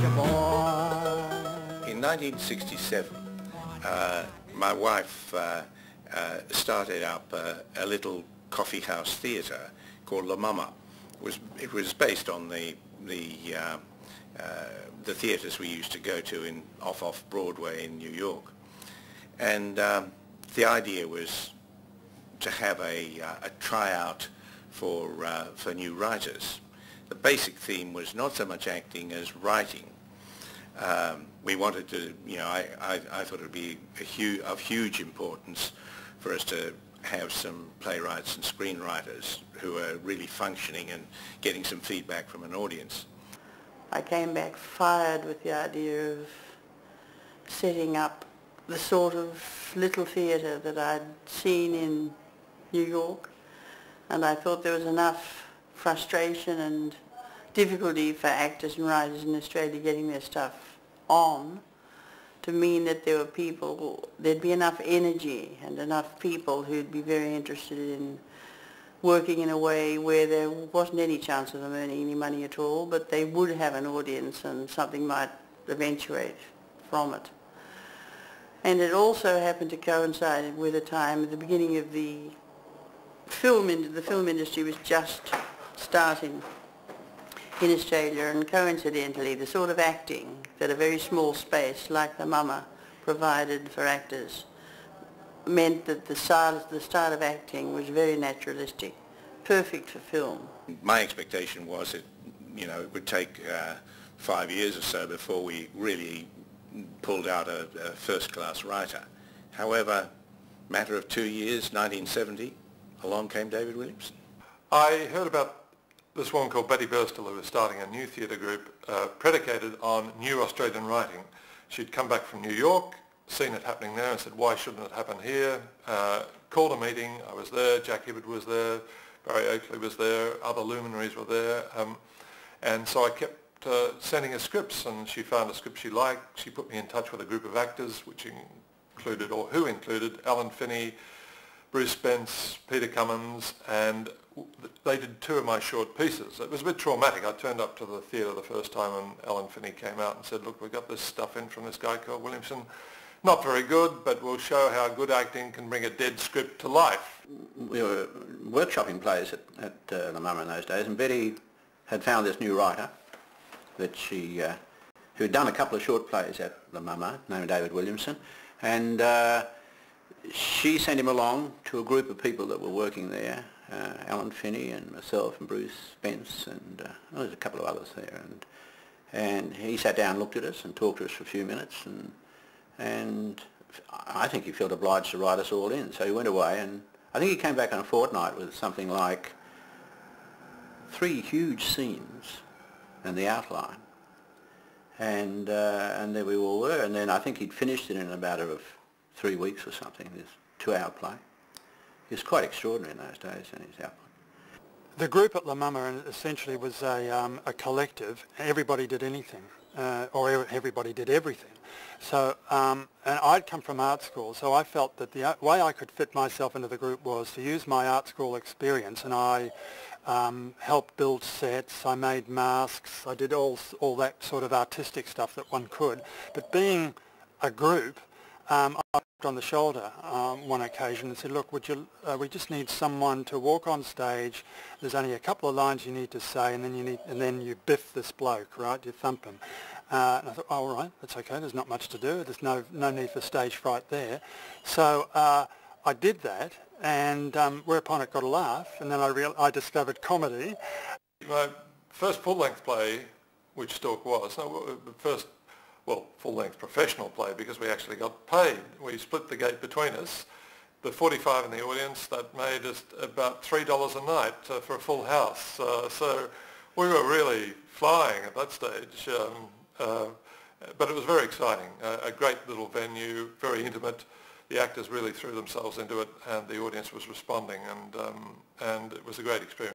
soldier boy. In 1967, my wife started up a little coffee house theatre called LaMama. It was based on the theatres we used to go to off Broadway in New York, and the idea was to have a tryout for new writers. The basic theme was not so much acting as writing. We wanted to, I thought it would be of huge importance for us to have some playwrights and screenwriters who are really functioning and getting some feedback from an audience. I came back fired with the idea of setting up the sort of little theatre that I'd seen in New York, and I thought there was enough frustration and difficulty for actors and writers in Australia getting their stuff on to mean that there'd be enough energy and enough people who'd be very interested in working in a way where there wasn't any chance of them earning any money at all, but they would have an audience and something might eventuate from it. And it also happened to coincide with a time at the beginning of the film industry was just starting in Australia, and coincidentally the sort of acting that a very small space like the Mama provided for actors meant that the style of acting was very naturalistic, perfect for film. My expectation was that it would take 5 years or so before we really pulled out a first-class writer. However, matter of 2 years, 1970, along came David Williamson. I heard about this woman called Betty Burstall, who was starting a new theatre group predicated on new Australian writing. She'd come back from New York, seen it happening there and said, why shouldn't it happen here? Called a meeting, I was there, Jack Hibbert was there, Barry Oakley was there, other luminaries were there, and so I kept sending her scripts, and she found a script she liked. She put me in touch with a group of actors who included Alan Finney, Bruce Spence, Peter Cummins, and they did 2 of my short pieces. It was a bit traumatic. I turned up to the theatre the first time and Alan Finney came out and said, look, we've got this stuff in from this guy called Williamson. Not very good, but we'll show how good acting can bring a dead script to life. We were workshopping plays at LaMama in those days, and Betty had found this new writer that who'd done a couple of short plays at LaMama, named David Williamson, and she sent him along to a group of people that were working there, Alan Finney and myself and Bruce Spence, and there was a couple of others there, and he sat down and looked at us and talked to us for a few minutes, and I think he felt obliged to write us all in, so he went away, and I think he came back in a fortnight with something like 3 huge scenes and the outline, and there we all were, and then I think he'd finished it in a matter of 3 weeks or something, this 2-hour play. He was quite extraordinary in those days in his output. The group at LaMama essentially was a collective. Everybody did anything, or everybody did everything. So, and I'd come from art school, so I felt that the way I could fit myself into the group was to use my art school experience, and I helped build sets, I made masks, I did all that sort of artistic stuff that one could. But being a group, I tapped on the shoulder one occasion and said, look, we just need someone to walk on stage. There's only a couple of lines you need to say, and then you biff this bloke, right? You thump him. And I thought, oh, all right, that's okay. There's not much to do. There's no need for stage fright there. So I did that, and whereupon it got a laugh, and then I discovered comedy. My first full-length play, which Stork was, full-length professional play, because we actually got paid. We split the gate between us. The 45 in the audience, that made us about $3 a night for a full house. So we were really flying at that stage. But it was very exciting. A great little venue, very intimate. The actors really threw themselves into it, and the audience was responding, and it was a great experience.